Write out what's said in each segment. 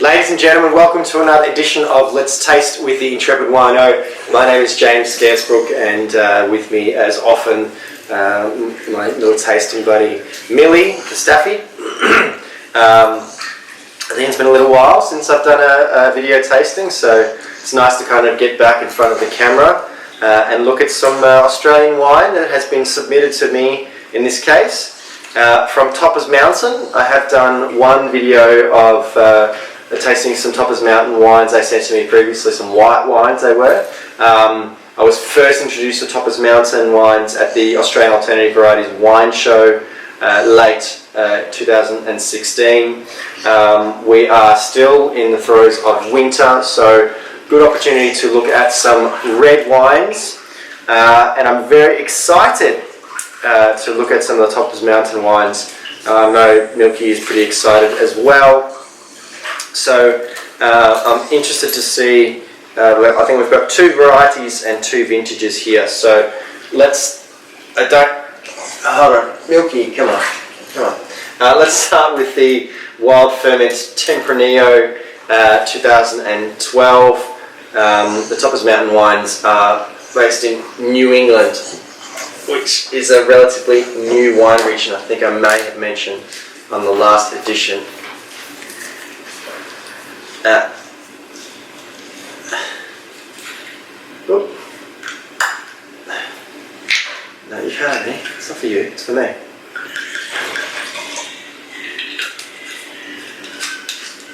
Ladies and gentlemen, welcome to another edition of Let's Taste with the Intrepid Wino. My name is James Scaresbrook, and with me, as often, my little tasting buddy, Millie, the Staffy. I think it's been a little while since I've done a video tasting, so it's nice to kind of get back in front of the camera and look at some Australian wine that has been submitted to me in this case. From Topper's Mountain, I have done one video of tasting some Topper's Mountain wines they sent to me previously, some white wines they were. I was first introduced to Topper's Mountain wines at the Australian Alternative Varieties Wine Show late 2016. We are still in the throes of winter, so good opportunity to look at some red wines, and I'm very excited to look at some of the Topper's Mountain wines. I know Milky is pretty excited as well. So I'm interested to see, I think we've got two varieties and two vintages here. So let's, hold on, Milky, come on. Let's start with the Wild Ferment Tempranillo 2012. The Topper's Mountain wines are based in New England, which is a relatively new wine region. I think I may have mentioned on the last edition. No, you can't, eh? It's not for you, it's for me.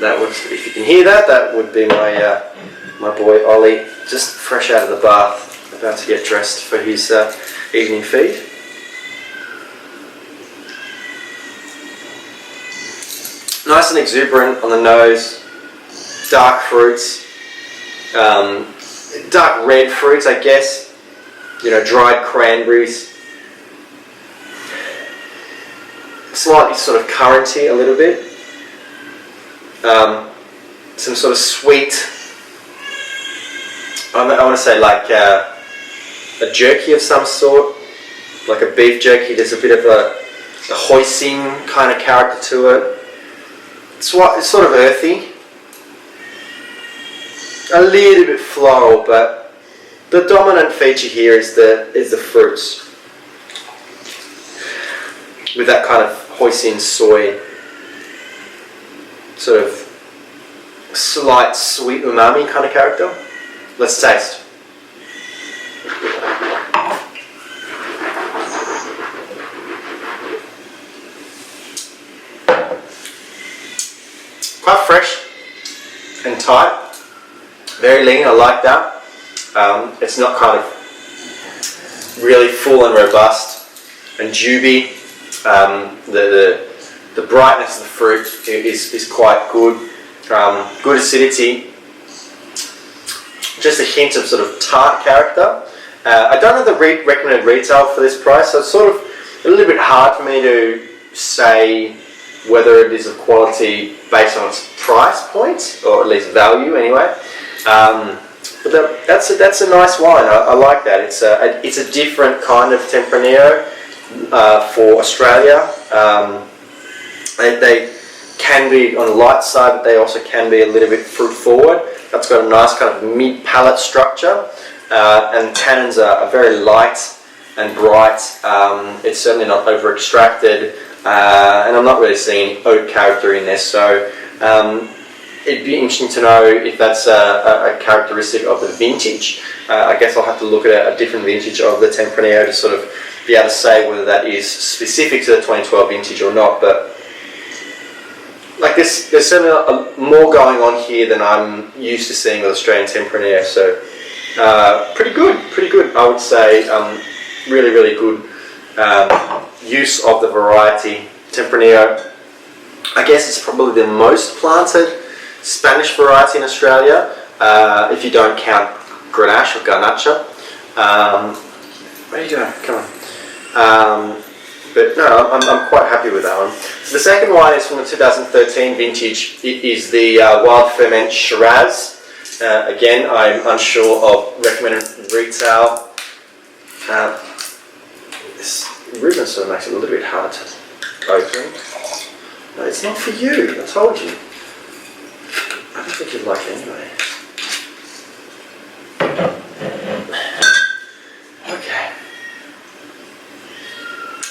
That would, if you can hear that, that would be my my boy Ollie, just fresh out of the bath, about to get dressed for his evening feed. Nice and exuberant on the nose, dark fruits, dark red fruits, I guess. You know, dried cranberries, slightly sort of curranty a little bit, some sort of sweet, I want to say like a jerky of some sort, like a beef jerky. There's a bit of a hoisin kind of character to it. It's sort of earthy, a little bit floral, but the dominant feature here is the fruits, with that kind of hoisin soy, sort of slight sweet umami kind of character. Let's taste. Quite fresh and tight, very lean. I like that. It's not kind of really full and robust and juby. The brightness of the fruit is quite good. Good acidity. Just a hint of sort of tart character. I don't know the recommended retail for this price, so it's sort of a little bit hard for me to say whether it is of quality based on its price point, or at least value anyway. But that's a nice wine. I like that. It's a different kind of Tempranillo for Australia. They can be on the light side, but they also can be a little bit fruit forward. That's got a nice kind of mid palate structure, and tannins are very light and bright. It's certainly not over extracted, and I'm not really seeing oak character in there. So it'd be interesting to know if that's a characteristic of the vintage. I guess I'll have to look at a different vintage of the Tempranillo to sort of be able to say whether that is specific to the 2012 vintage or not. But like this, there's certainly more going on here than I'm used to seeing with Australian Tempranillo. So pretty good. I would say really, really good use of the variety Tempranillo. I guess it's probably the most planted Spanish variety in Australia, if you don't count Grenache or Garnacha. What are you doing? Come on. But no, I'm quite happy with that one. The second wine is from the 2013 vintage. It is the Wild Ferment Shiraz. Again, I'm unsure of recommended retail. This ribbon sort of makes it a little bit hard to open. No, it's not for you, I told you. think you'd like it anyway. Okay.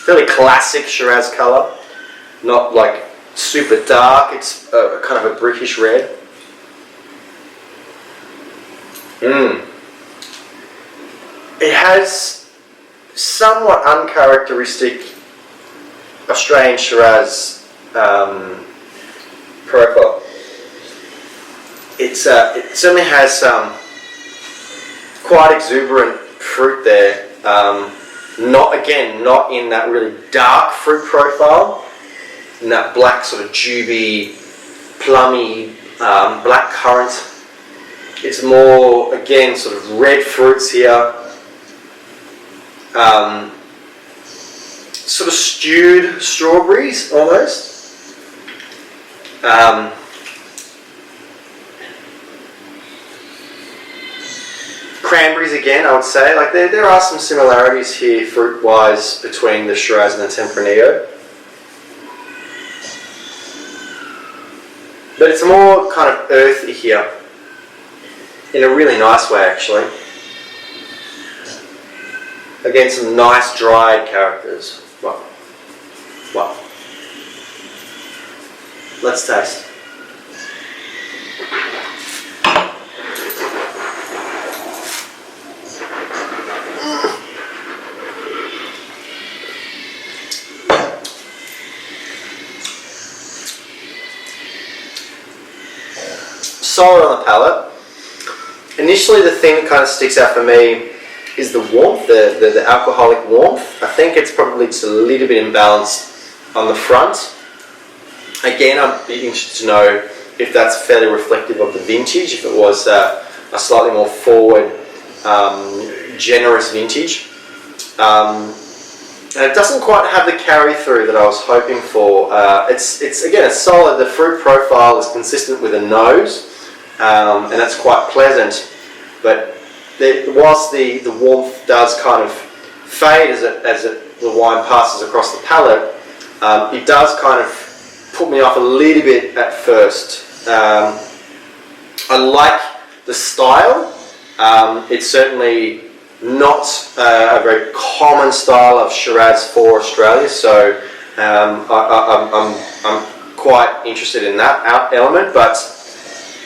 Fairly classic Shiraz colour. Not like super dark. It's kind of a brickish red. It has somewhat uncharacteristic Australian Shiraz profile. It certainly has quite exuberant fruit there. Not in that really dark fruit profile, in that black sort of juby, plummy, black currant. It's more, again, sort of red fruits here. Sort of stewed strawberries, almost. Cranberries again, I would say. Like there are some similarities here, fruit-wise, between the Shiraz and the Tempranillo. But it's more kind of earthy here, in a really nice way, actually. Again, some nice dried characters. Well, let's taste. Solid on the palate. Initially, the thing that kind of sticks out for me is the warmth, the alcoholic warmth. I think it's probably just a little bit imbalanced on the front. Again, I'd be interested to know if that's fairly reflective of the vintage, if it was a slightly more forward, generous vintage. And it doesn't quite have the carry-through that I was hoping for. It's again, it's solid. The fruit profile is consistent with the nose, and that's quite pleasant. But whilst the warmth does kind of fade as the wine passes across the palate, it does kind of put me off a little bit at first. I like the style. It's certainly not a very common style of Shiraz for Australia, so I'm quite interested in that element, but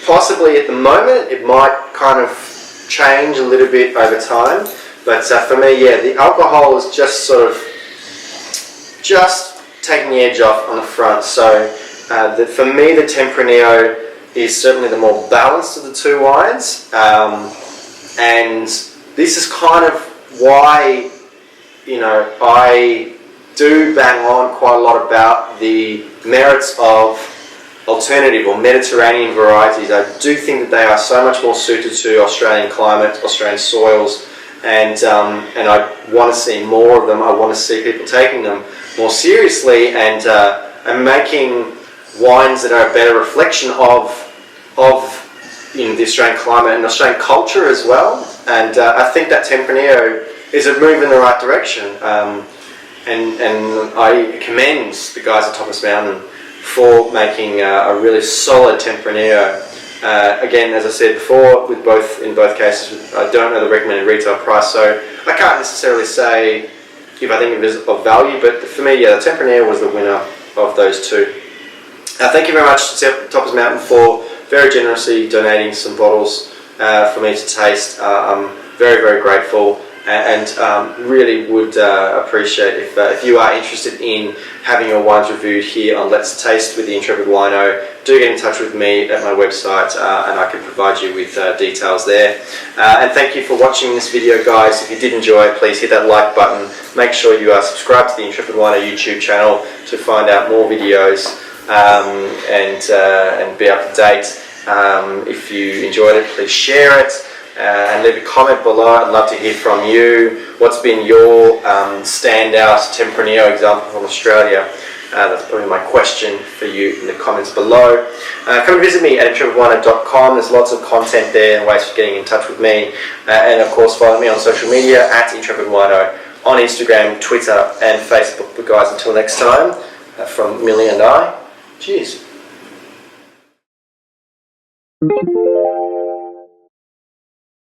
possibly at the moment it might kind of change a little bit over time. But for me, yeah, the alcohol is just sort of taking the edge off on the front. So for me, the Tempranillo is certainly the more balanced of the two wines, and this is kind of why, you know, I do bang on quite a lot about the merits of alternative or Mediterranean varieties. I do think that they are so much more suited to Australian climate, Australian soils, and I want to see more of them. I want to see people taking them more seriously and making wines that are a better reflection of the Australian climate and Australian culture as well. And I think that Tempranillo is a move in the right direction. And I commend the guys at Thomas Mountain for making a really solid Tempranillo. Again, as I said before, in both cases, I don't know the recommended retail price, so I can't necessarily say if I think it is of value, but for me, yeah, the Tempranillo was the winner of those two. Thank you very much to Thomas Mountain for very generously donating some bottles for me to taste. I'm very, very grateful, and really would appreciate if you are interested in having your wines reviewed here on Let's Taste with the Intrepid Wino. Do get in touch with me at my website, and I can provide you with details there. And thank you for watching this video, guys. If you did enjoy it, please hit that like button. Make sure you are subscribed to the Intrepid Wino YouTube channel to find out more videos and be up to date. If you enjoyed it, please share it and leave a comment below. I'd love to hear from you. What's been your standout Tempranillo example from Australia? That's probably my question for you in the comments below. Come and visit me at intrepidwino.com. There's lots of content there and ways for getting in touch with me. And of course, follow me on social media at Intrepid Wino on Instagram, Twitter, and Facebook. But guys, until next time, from Millie and I, cheers.